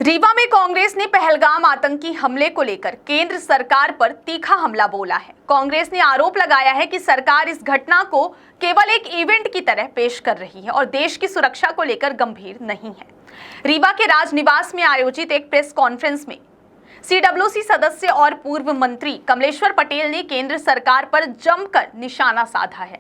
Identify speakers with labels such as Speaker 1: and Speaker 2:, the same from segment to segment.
Speaker 1: रीवा में कांग्रेस ने पहलगाम आतंकी हमले को लेकर केंद्र सरकार पर तीखा हमला बोला है। कांग्रेस ने आरोप लगाया है कि सरकार इस घटना को केवल एक इवेंट की तरह पेश कर रही है और देश की सुरक्षा को लेकर गंभीर नहीं है। रीवा के राजनिवास में आयोजित एक प्रेस कॉन्फ्रेंस में सीडब्ल्यूसी सदस्य और पूर्व मंत्री कमलेश्वर पटेल ने केंद्र सरकार पर जमकर निशाना साधा है।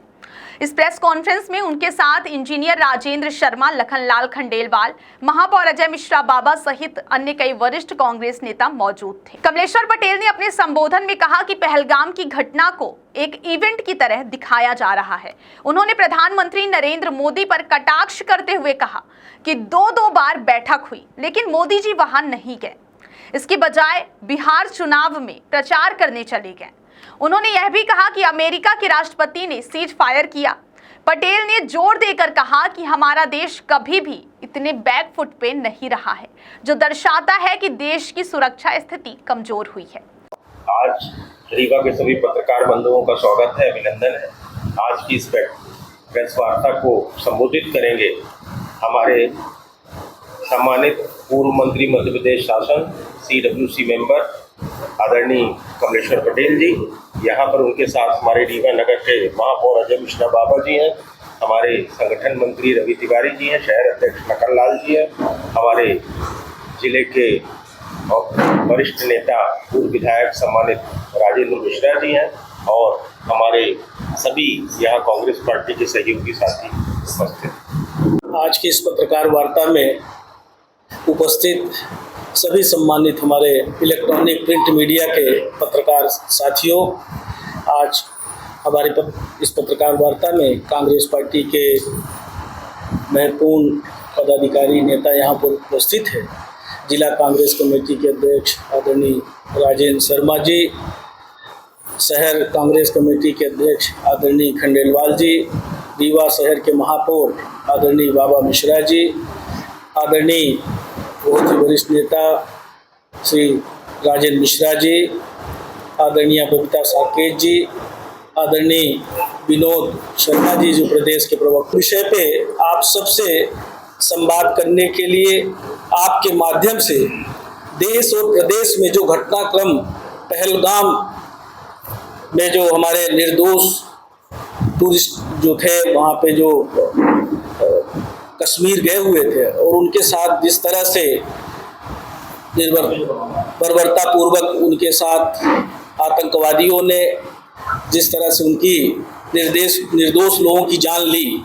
Speaker 1: इस प्रेस कॉन्फ्रेंस में उनके साथ इंजीनियर राजेंद्र शर्मा, लखनलाल खंडेलवाल, महापौर अजय मिश्रा बाबा सहित अन्य कई वरिष्ठ कांग्रेस नेता मौजूद थे। कमलेश्वर पटेल ने अपने संबोधन में कहा कि पहलगाम की घटना को एक इवेंट की तरह दिखाया जा रहा है। उन्होंने प्रधानमंत्री नरेंद्र मोदी पर कटाक्ष करते हुए कहा कि दो बार बैठक हुई लेकिन मोदी जी वहां नहीं गए, इसके बजाय बिहार चुनाव में प्रचार करने चले गए। उन्होंने यह भी कहा कि अमेरिका के राष्ट्रपति ने सीज फायर किया। पटेल ने जोर देकर कहा कि हमारा देश कभी भी इतने बैकफुट पे नहीं रहा है, जो दर्शाता है कि देश की सुरक्षा स्थिति कमजोर हुई है।
Speaker 2: आज रीवा के सभी पत्रकार बंधुओं का स्वागत है, अभिनंदन है। आज की इस प्रेस वार्ता को संबोधित करेंगे हमारे सम्मानित पूर्व मंत्री मध्य प्रदेश शासन सीडब्ल्यूसी मेंबर आदरणीय कमलेश्वर पटेल जी। यहाँ पर उनके साथ हमारे रीवा नगर के महापौर अजय मिश्रा बाबा जी हैं, हमारे संगठन मंत्री रवि तिवारी जी हैं, शहर अध्यक्ष लखनलाल जी हैं, हमारे जिले के वरिष्ठ नेता पूर्व विधायक सम्मानित राजेंद्र मिश्रा जी हैं और हमारे सभी यहाँ कांग्रेस पार्टी के सहयोगी साथी उपस्थित।
Speaker 3: आज की इस पत्रकार वार्ता में उपस्थित सभी सम्मानित हमारे इलेक्ट्रॉनिक प्रिंट मीडिया के पत्रकार साथियों, आज हमारे इस पत्रकार वार्ता में कांग्रेस पार्टी के महत्वपूर्ण पदाधिकारी नेता यहाँ पर उपस्थित है। जिला कांग्रेस कमेटी के अध्यक्ष आदरणीय राजेंद्र शर्मा जी, शहर कांग्रेस कमेटी के अध्यक्ष आदरणीय खंडेलवाल जी, रीवा शहर के महापौर आदरणीय बाबा मिश्रा जी, आदरणीय बहुत ही वरिष्ठ नेता श्री राजेंद्र मिश्रा जी, आदरणीय बबीता साकेत जी, आदरणीय विनोद शर्मा जी जो प्रदेश के प्रवक्ता। विषय पे आप सबसे संवाद करने के लिए आपके माध्यम से देश और प्रदेश में जो घटनाक्रम पहलगाम में जो हमारे निर्दोष टूरिस्ट जो थे वहाँ पे जो कश्मीर गए हुए थे और उनके साथ जिस तरह से बर्बरतापूर्वक उनके साथ आतंकवादियों ने जिस तरह से उनकी निर्दोष लोगों की जान ली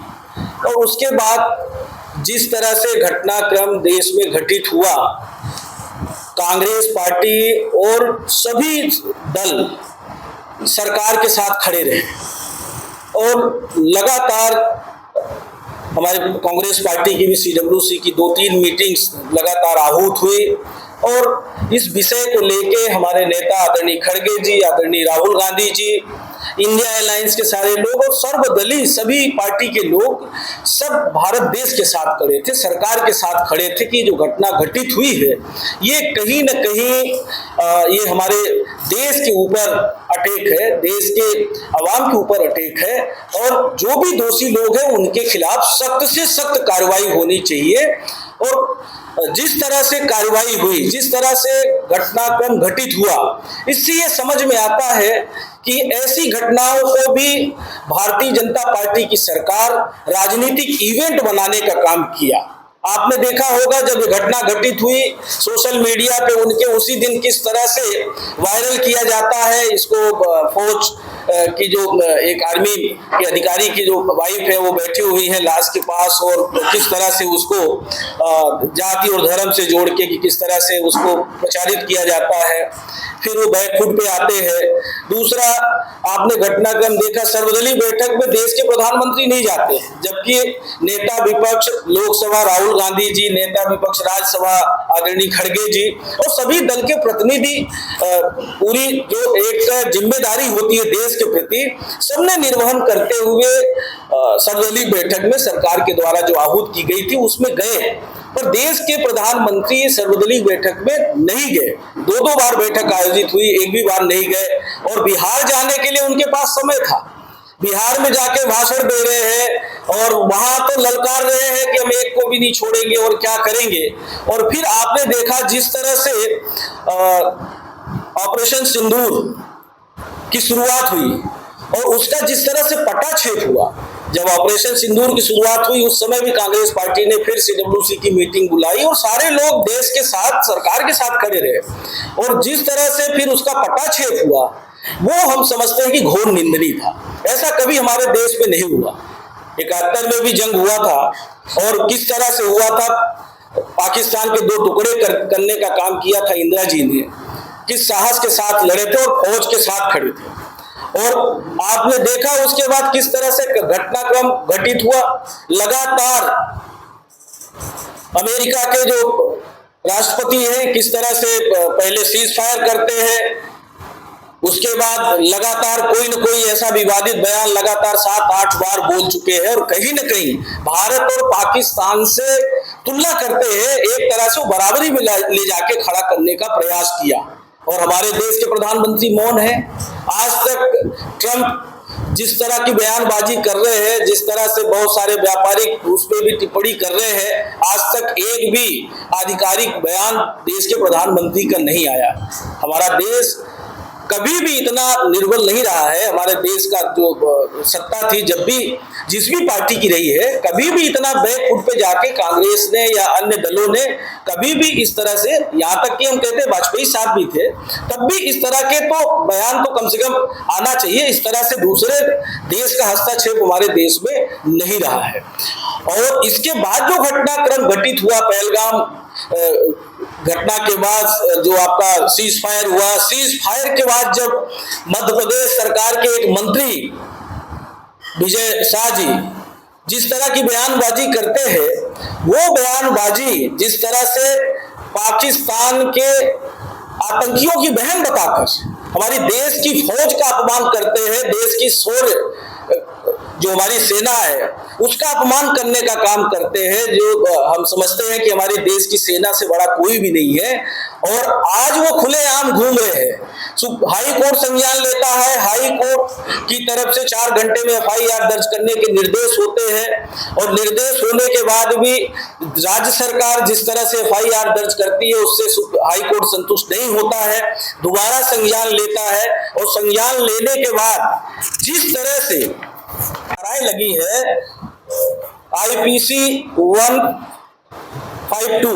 Speaker 3: और उसके बाद जिस तरह से घटनाक्रम देश में घटित हुआ, कांग्रेस पार्टी और सभी दल सरकार के साथ खड़े रहे और लगातार हमारे कांग्रेस पार्टी की भी सीडब्ल्यूसी की 2-3 मीटिंग्स लगातार आहूत हुई और इस विषय को लेके हमारे नेता आदरणीय खड़गे जी, आदरणीय राहुल गांधी जी, इंडिया अलायंस के सारे लोग और सर्वदलीय सभी पार्टी के लोग सब भारत देश के साथ खड़े थे, सरकार के साथ खड़े थे कि जो घटना घटित हुई है ये कहीं न कहीं ये हमारे देश के ऊपर अटैक है, देश के अवाम के ऊपर अटैक है और जो भी दोषी लोग हैं उनके खिलाफ सख्त से सख्त कार्रवाई होनी चाहिए। और जिस तरह से कार्रवाई हुई, जिस तरह से घटनाक्रम घटित हुआ, इससे ये समझ में आता है कि ऐसी घटनाओं को भी भारतीय जनता पार्टी की सरकार राजनीतिक इवेंट बनाने का काम किया। आपने देखा होगा जब ये घटना घटित हुई सोशल मीडिया पे उनके उसी दिन किस तरह से वायरल किया जाता है इसको, फौज की जो एक आर्मी के अधिकारी की जो वाइफ है वो बैठी हुई है लाश के पास और किस तरह से उसको जाति और धर्म से जोड़ के कि किस तरह से उसको प्रचारित किया जाता है, फिर वो बैकफुट पे आते हैं। दूसरा आपने घटनाक्रम देखा, सर्वदलीय बैठक में देश के प्रधानमंत्री नहीं जाते, जबकि नेता विपक्ष लोकसभा राहुल गांधी जी, नेता विपक्ष राज्यसभा आदरणीय खड़गे जी और सभी दल के प्रतिनिधि पूरी जो एक जिम्मेदारी होती है देश के प्रति सबने निर्वहन करते हुए सर्वदलीय बैठक में सरकार के द्वारा जो आहूत की गई थी उसमें गए, पर देश के प्रधानमंत्री सर्वदलीय बैठक में नहीं गए। 2 बार बैठक आयोजित हुई, एक भी बार नहीं गए और बिहार जाने के लिए उनके पास समय था। बिहार में जाके भाषण दे रहे हैं और वहां तो ललकार रहे हैं कि हम एक को भी नहीं छोड़ेंगे और क्या करेंगे। और फिर आपने देखा जिस तरह से ऑपरेशन सिंदूर की शुरुआत हुई और उसका जिस तरह से पटाक्षेप हुआ। जब ऑपरेशन सिंदूर की शुरुआत हुई उस समय भी कांग्रेस पार्टी ने फिर CWC की मीटिंग बुलाई और सारे लोग देश के साथ, सरकार के साथ खड़े रहे। और जिस तरह से फिर उसका पटाक्षेप हुआ वो हम समझते हैं कि घोर निंदनीय था। ऐसा कभी हमारे देश में नहीं हुआ। 71 में भी जंग हुआ था और किस तरह से हुआ था, पाकिस्तान के 2 टुकड़े करने का काम किया था इंदिरा जी ने, किस साहस के साथ लड़े थे और फौज के साथ खड़े थे। और आपने देखा उसके बाद किस तरह से घटनाक्रम घटित हुआ। लगातार अमेरिका के जो राष्ट्रपति हैं किस तरह से पहले सीज फायर करते हैं, उसके बाद लगातार कोई न कोई ऐसा विवादित बयान लगातार 7-8 बार बोल चुके हैं और कहीं न कहीं भारत और पाकिस्तान से तुलना करते हैं, एक तरह से बराबरी में ले जाके खड़ा करने का प्रयास किया। और हमारे देश के प्रधानमंत्री मौन है। आज तक ट्रंप जिस तरह की बयानबाजी कर रहे हैं, जिस तरह से बहुत सारे व्यापारिक उस पर भी टिप्पणी कर रहे हैं, आज तक एक भी आधिकारिक बयान देश के प्रधानमंत्री का नहीं आया। हमारा देश कभी भी इतना निर्बल नहीं रहा है। हमारे देश का जो सत्ता थी जब भी जिस भी पार्टी की रही है, कभी भी इतना बैकफुट पे जाके कांग्रेस ने या अन्य दलों ने कभी भी इस तरह से, यहाँ तक कि हम कहते हैं वाजपेयी साहब भी थे तब भी इस तरह के तो बयान तो कम से कम आना चाहिए। इस तरह से दूसरे देश का हस्तक्षेप हमारे देश में नहीं रहा है। और इसके बाद जो घटनाक्रम घटित हुआ पहलगाम घटना के बाद, जो आपका सीज फायर हुआ, सीज फायर के बाद जब मध्य प्रदेश सरकार के एक मंत्री विजय शाह जी जिस तरह की बयानबाजी करते हैं, वो बयानबाजी जिस तरह से पाकिस्तान के आतंकियों की बहन बताकर हमारी देश की फौज का अपमान करते हैं, देश की शौर्य जो हमारी सेना है उसका अपमान करने का काम करते हैं, जो हम समझते हैं कि हमारे देश की सेना से बड़ा कोई भी नहीं है। और आज वो खुलेआम घूम रहे हैं। हाई कोर्ट संज्ञान लेता है, हाई कोर्ट की तरफ से 4 घंटे में FIR दर्ज करने के निर्देश होते हैं और निर्देश होने के बाद भी राज्य सरकार जिस तरह से FIR दर्ज करती है उससे हाई कोर्ट संतुष्ट नहीं होता है, दोबारा संज्ञान लेता है और संज्ञान लेने के बाद जिस तरह से राय लगी है IPC 152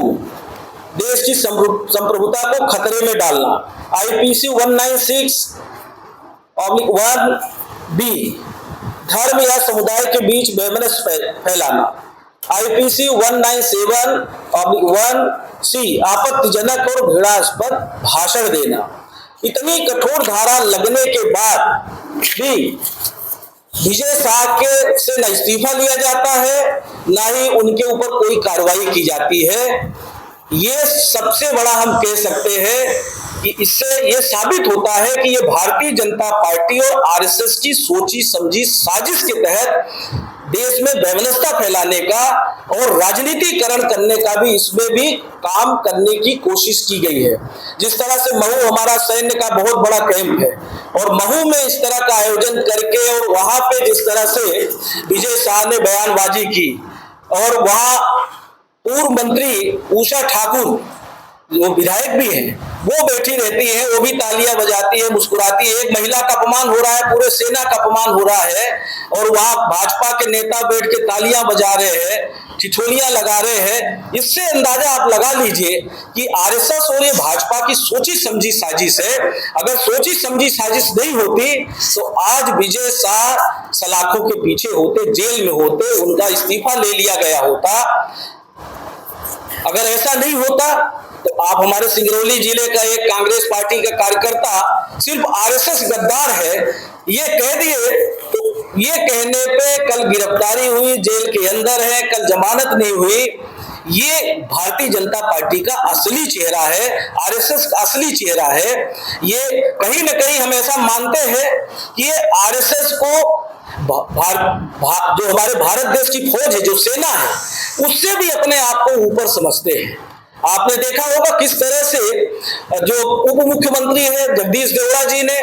Speaker 3: देश की संप्रभुता को खतरे में डालना, IPC 196/1B धर्म या समुदाय के बीच वैमनस्य फैलाना, IPC 197/1C आपत्तिजनक और घृणास्पद भाषण देना। इतनी कठोर धारा लगने के बाद भी विजय शाह के से न इस्तीफा लिया जाता है, ना ही उनके ऊपर कोई कार्रवाई की जाती है। ये सबसे बड़ा हम कह सकते हैं कि इससे ये साबित होता है कि ये भारतीय जनता पार्टी और RSS की सोची समझी साजिश के तहत देश में वैमनस्यता फैलाने का और राजनीतिकरण करने का भी इसमें भी काम करने की कोशिश की गई है। जिस तरह से महू हमारा सैन्य का बहुत बड़ा कैंप है और महू में इस तरह का आयोजन करके और वहां पे जिस तरह से विजय शाह ने बयानबाजी की और वहां पूर्व मंत्री उषा ठाकुर जो विधायक भी हैं वो बैठी रहती है, वो भी तालियां बजाती है, मुस्कुराती है। एक महिला का अपमान हो रहा है, पूरे सेना का अपमान हो रहा है और वहां भाजपा के नेता बैठ के तालियां बजा रहे हैं, ठिठोलियां लगा रहे हैं। इससे अंदाजा आप लगा लीजिए कि RSS और ये भाजपा की सोची समझी साजिश है। अगर सोची समझी साजिश नहीं होती तो आज विजय शाह सलाखों के पीछे होते, जेल में होते, उनका इस्तीफा ले लिया गया होता। अगर ऐसा नहीं होता तो आप हमारे सिंगरौली जिले का एक कांग्रेस पार्टी का कार्यकर्ता सिर्फ RSS गद्दार है ये कह दिए, तो ये कहने पे कल गिरफ्तारी हुई, जेल के अंदर है, कल जमानत नहीं हुई। ये भारतीय जनता पार्टी का असली चेहरा है, RSS का असली चेहरा है। ये कहीं ना कहीं हम ऐसा मानते हैं कि ये RSS को जो हमारे भारत देश की फौज है, जो सेना है, उससे भी अपने आप को ऊपर समझते हैं। आपने देखा होगा किस तरह से जो उप मुख्यमंत्री है जगदीश देवड़ा जी ने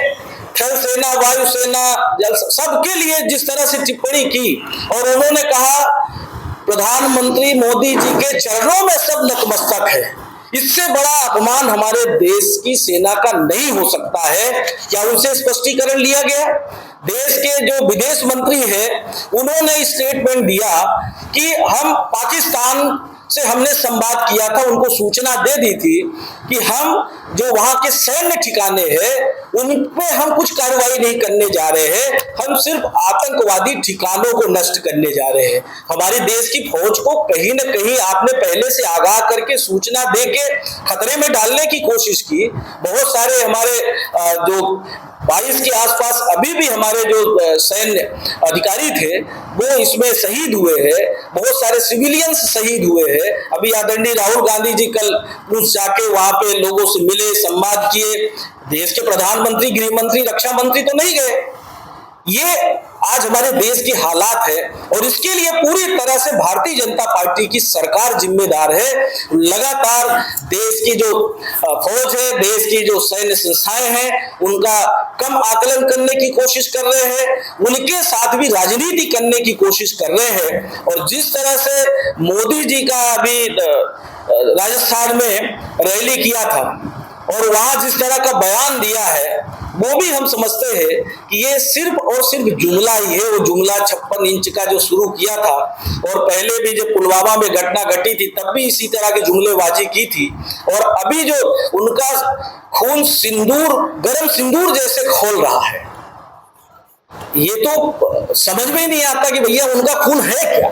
Speaker 3: थल सेना, वायुसेना, जल, सबके लिए जिस तरह से टिप्पणी की और उन्होंने कहा प्रधानमंत्री मोदी जी के चरणों में सब नतमस्तक है। इससे बड़ा अपमान हमारे देश की सेना का नहीं हो सकता है। क्या उनसे स्पष्टीकरण लिया गया? देश के जो विदेश मंत्री हैं उन्होंने स्टेटमेंट दिया कि हम पाकिस्तान से हमने संवाद किया था, उनको सूचना दे दी थी कि हम जो वहां के सैन्य ठिकाने हैं उन पे हम कुछ कार्रवाई नहीं करने जा रहे हैं, हम सिर्फ आतंकवादी ठिकानों को नष्ट करने जा रहे हैं। हमारे देश की फौज को कहीं न कहीं आपने पहले से आगाह करके सूचना दे के खतरे में डालने की कोशिश की। बहुत सारे हमारे जो 22 के आसपास अभी भी हमारे जो सैन्य अधिकारी थे वो इसमें शहीद हुए हैं, बहुत सारे सिविलियंस शहीद हुए हैं। अभी आदरणीय राहुल गांधी जी कल पूछ जाके वहां पे लोगों से मिले, संवाद किए। देश के प्रधानमंत्री, गृह मंत्री, रक्षा मंत्री तो नहीं गए। ये आज हमारे देश के हालात है और इसके लिए पूरी तरह से भारतीय जनता पार्टी की सरकार जिम्मेदार है। लगातार देश की जो फौज है, देश की जो सैन्य संस्थाएं हैं उनका कम आकलन करने की कोशिश कर रहे हैं, उनके साथ भी राजनीति करने की कोशिश कर रहे हैं। और जिस तरह से मोदी जी का अभी राजस्थान में रैली किया था और वहां जिस तरह का बयान दिया है वो भी हम समझते हैं कि ये सिर्फ और सिर्फ जुमला ही है। वो जुमला 56 इंच का जो शुरू किया था और पहले भी जब पुलवामा में घटना घटी थी तब भी इसी तरह की जुमलेबाजी की थी और अभी जो उनका खून सिंदूर, गरम सिंदूर जैसे खोल रहा है, ये तो समझ में ही नहीं आता कि भैया उनका खून है क्या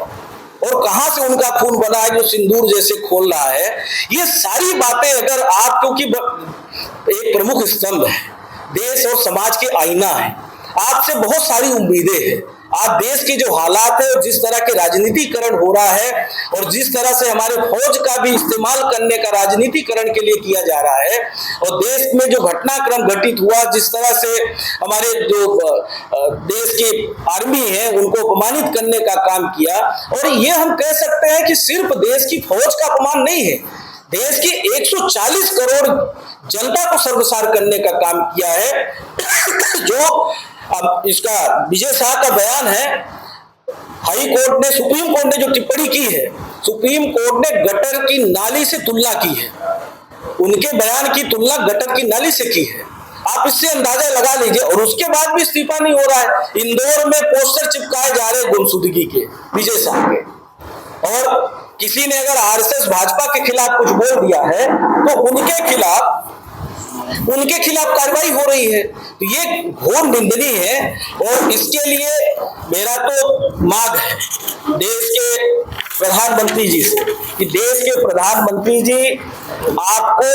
Speaker 3: और कहां से उनका खून बना है जो सिंदूर जैसे खोल रहा है। ये सारी बातें अगर आप, क्योंकि एक प्रमुख स्तंभ है, देश और समाज के आईना है, आपसे बहुत सारी उम्मीदें हैं। आज देश के जो हालात है और जिस तरह के राजनीतिकरण हो रहा है और जिस तरह से हमारे फौज का भी इस्तेमाल करने का राजनीतिकरण के लिए किया जा रहा है और देश में जो घटनाक्रम घटित हुआ, जिस तरह से हमारे जो देश की आर्मी है उनको अपमानित करने का काम किया, और ये हम कह सकते हैं कि सिर्फ देश की फौज का अपमान नहीं है, देश की 140 करोड़ जनता को सर्वसार करने का काम किया है। जो अब इसका विजय शाह का बयान है, हाई कोर्ट ने, सुप्रीम कोर्ट ने जो टिप्पणी की है, सुप्रीम कोर्ट ने गटर की नाली से तुलना की है, उनके बयान की तुलना गटर की नाली से की है। आप इससे अंदाजा लगा लीजिए। और उसके बाद भी इस्तीफा नहीं हो रहा है। इंदौर में पोस्टर चिपकाए जा रहे गुमशुदगी के, विजय शाह के, और किसी ने अगर आरएसएस भाजपा के खिलाफ कुछ बोल दिया है तो उनके खिलाफ कार्रवाई हो रही है। तो ये घोर निंदनीय है और इसके लिए मेरा तो मांग है देश के प्रधानमंत्री जी से कि देश के प्रधानमंत्री जी आपको,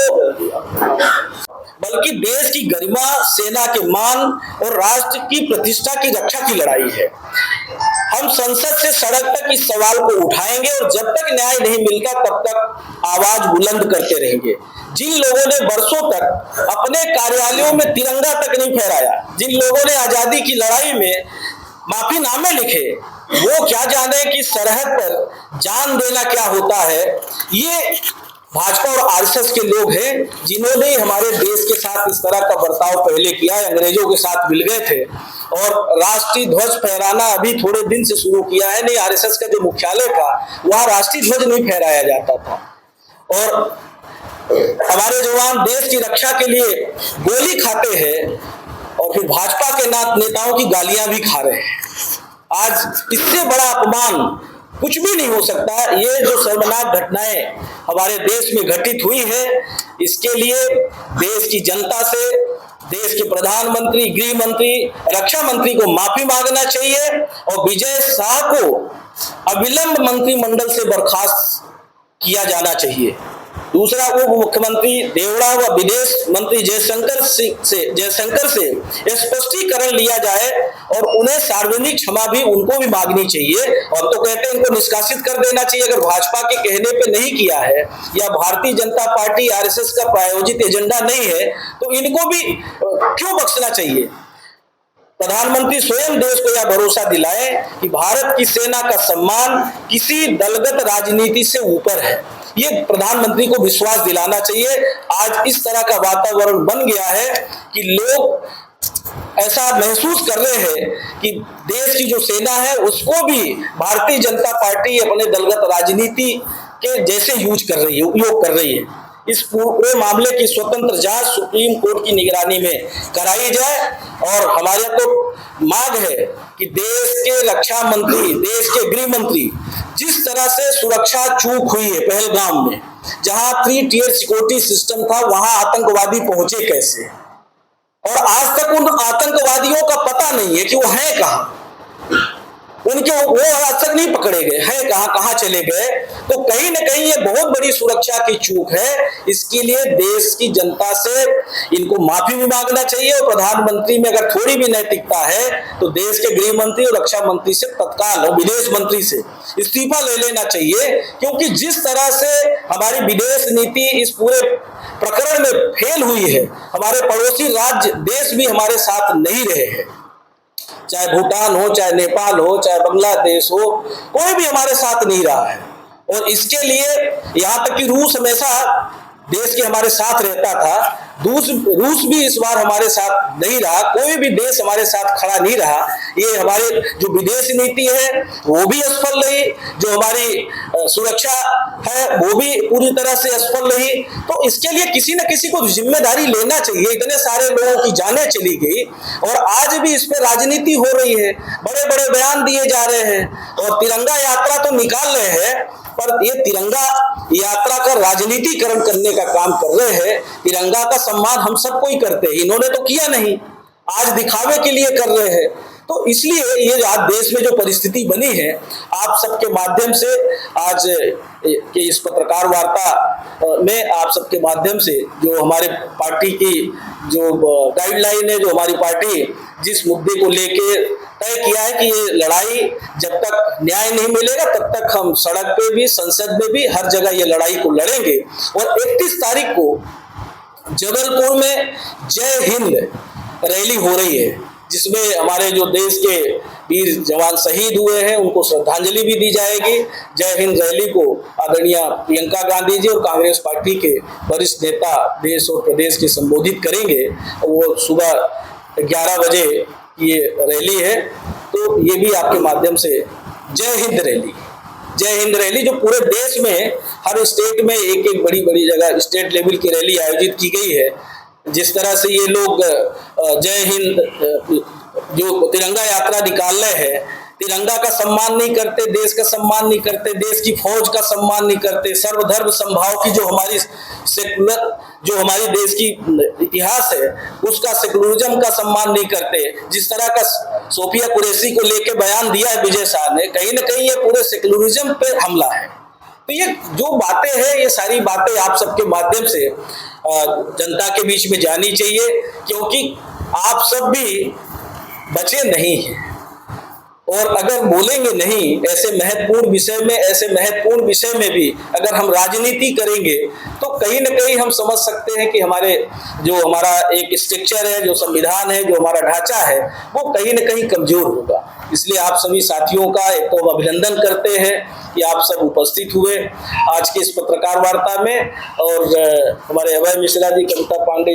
Speaker 3: बल्कि देश की गरिमा, सेना के मान और राष्ट्र की प्रतिष्ठा की रक्षा की लड़ाई है। हम संसद से सड़क तक इस सवाल को उठाएंगे और जब तक न्याय नहीं मिलता तब तक आवाज बुलंद करते रहेंगे। जिन लोगों ने वर्षों तक अपने कार्यालयों में तिरंगा तक नहीं फहराया, जिन लोगों ने आजादी की लड़ाई में माफीनामे लिखे, वो क्या जाने कि सरहद पर जान देना क्या होता है। ये भाजपा और आरएसएस के लोग हैं जिन्होंने हमारे देश के साथ इस तरह का बर्ताव पहले किया है। अंग्रेजों के साथ मिल गए थे और राष्ट्रीय ध्वज फहराना अभी थोड़े दिन से शुरू किया है। नहीं, आरएसएस का जो मुख्यालय था वहां राष्ट्रीय ध्वज नहीं फहराया जाता था और हमारे जवान देश की रक्षा के लिए गोली खाते हैं और फिर भाजपा के नेताओं की गालियां भी खा रहे हैं। आज इससे बड़ा अपमान कुछ भी नहीं हो सकता। ये जो शर्मनाक घटनाएं हमारे देश में घटित हुई है, इसके लिए देश की जनता से, देश के प्रधानमंत्री, गृह मंत्री, रक्षा मंत्री को माफी मांगना चाहिए और विजय शाह को अविलंब मंत्रिमंडल से बर्खास्त किया जाना चाहिए। दूसरा, उप मुख्यमंत्री देवड़ा व विदेश मंत्री जयशंकर से स्पष्टीकरण लिया जाए और उन्हें सार्वजनिक क्षमा भी उनको भी मांगनी चाहिए। और तो कहते हैं इनको निष्कासित कर देना चाहिए अगर भाजपा के कहने पे नहीं किया है या भारतीय जनता पार्टी आरएसएस का प्रायोजित एजेंडा नहीं है तो इनको भी क्यों बख्शना चाहिए। प्रधानमंत्री स्वयं देश को यह भरोसा दिलाए कि भारत की सेना का सम्मान किसी दलगत राजनीति से ऊपर है। ये प्रधानमंत्री को विश्वास दिलाना चाहिए। आज इस तरह का वातावरण बन गया है कि लोग ऐसा महसूस कर रहे हैं कि देश की जो सेना है उसको भी भारतीय जनता पार्टी अपने दलगत राजनीति के जैसे यूज कर रही है, उपयोग कर रही है। इस पूरे मामले की स्वतंत्र जांच सुप्रीम कोर्ट की निगरानी में कराई जाए और हमारे तो मांग है कि देश के रक्षा मंत्री, देश के गृह मंत्री जिस तरह से सुरक्षा चूक हुई है पहलगाम में, जहां 3 टियर सिक्योरिटी सिस्टम था, वहां आतंकवादी पहुंचे कैसे, और आज तक उन आतंकवादियों का पता नहीं है कि वो हैं कहां, उनके वो आज तक नहीं पकड़े गए हैं, कहां चले गए। तो कहीं ना कहीं ये बहुत बड़ी सुरक्षा की चूक है। इसके लिए देश की जनता से इनको माफी भी मांगना चाहिए और प्रधानमंत्री में अगर थोड़ी भी नैतिकता है तो देश के गृह मंत्री और रक्षा मंत्री से तत्काल और विदेश मंत्री से इस्तीफा ले लेना चाहिए, क्योंकि जिस तरह से हमारी विदेश नीति इस पूरे प्रकरण में फेल हुई है, हमारे पड़ोसी राज्य देश भी हमारे साथ नहीं रहे हैं, चाहे भूटान हो, चाहे नेपाल हो, चाहे बांग्लादेश हो, कोई भी हमारे साथ नहीं रहा है। और इसके लिए यहाँ तक कि रूस हमेशा देश के हमारे साथ रहता था, रूस भी इस बार हमारे साथ नहीं रहा, कोई भी देश हमारे साथ खड़ा नहीं रहा। ये हमारे जो विदेश नीति है वो भी असफल रही, जो हमारी सुरक्षा है वो भी पूरी तरह से असफल रही। तो इसके लिए किसी न किसी को जिम्मेदारी लेना चाहिए। इतने सारे लोगों की जानें चली गई और आज भी इस पे राजनीति हो रही है, बड़े बड़े बयान दिए जा रहे हैं और तिरंगा यात्रा तो निकाल रहे हैं, पर ये तिरंगा यात्रा का राजनीतिकरण करने का काम कर रहे हैं। तिरंगा का सम्मान हम सबको ही करते हैं, इन्होंने तो किया नहीं, आज दिखावे के लिए कर रहे हैं। तो इसलिए ये आज देश में जो परिस्थिति बनी है, आप सबके माध्यम से आज के इस पत्रकार वार्ता में आप सबके माध्यम से जो हमारे पार्टी की जो गाइडलाइन है, जो हमारी पार्टी जिस मुद्दे को लेके तय किया है कि ये लड़ाई जब तक न्याय नहीं मिलेगा तब तक हम सड़क पे भी, संसद में भी, हर जगह ये लड़ाई को लड़ेंगे। और 31 तारीख को जबलपुर में जय हिंद रैली हो रही है, जिसमें हमारे जो देश के वीर जवान शहीद हुए हैं उनको श्रद्धांजलि भी दी जाएगी। जय हिंद रैली को आदरणीय प्रियंका गांधी जी और कांग्रेस पार्टी के वरिष्ठ नेता देश और प्रदेश के संबोधित करेंगे। वो सुबह 11 बजे ये रैली है, तो ये भी आपके माध्यम से जय हिंद रैली जो पूरे देश में हर स्टेट में एक एक बड़ी बड़ी जगह स्टेट लेवल की रैली आयोजित की गई है। जिस तरह से ये लोग जय हिंद जो तिरंगा यात्रा निकाल रहे हैं, तिरंगा का सम्मान नहीं करते, देश का सम्मान नहीं करते, देश की फौज का सम्मान नहीं करते, सर्वधर्म समभाव की जो हमारी सेकुलर जो हमारी देश की इतिहास है उसका सेकुलरिज्म का सम्मान नहीं करते। जिस तरह का सोफिया कुरैशी को लेके बयान दिया है विजय शाह ने, कहीं ना कहीं ये पूरे सेकुलरिज्म पे हमला है। तो ये जो बातें हैं, ये सारी बातें आप सबके माध्यम से जनता के बीच में जानी चाहिए, क्योंकि आप सब भी बचे नहीं हैं। और अगर बोलेंगे नहीं ऐसे महत्वपूर्ण विषय में भी अगर हम राजनीति करेंगे तो कहीं ना कहीं हम समझ सकते हैं कि हमारा एक स्ट्रक्चर है, जो संविधान है, जो हमारा ढांचा है, वो कहीं ना कहीं कमजोर होगा। इसलिए आप सभी साथियों का एक तो अभिनंदन करते हैं कि आप सब उपस्थित हुए आज की इस पत्रकार वार्ता में। और हमारे अभय मिश्रा जी, कविता पांडे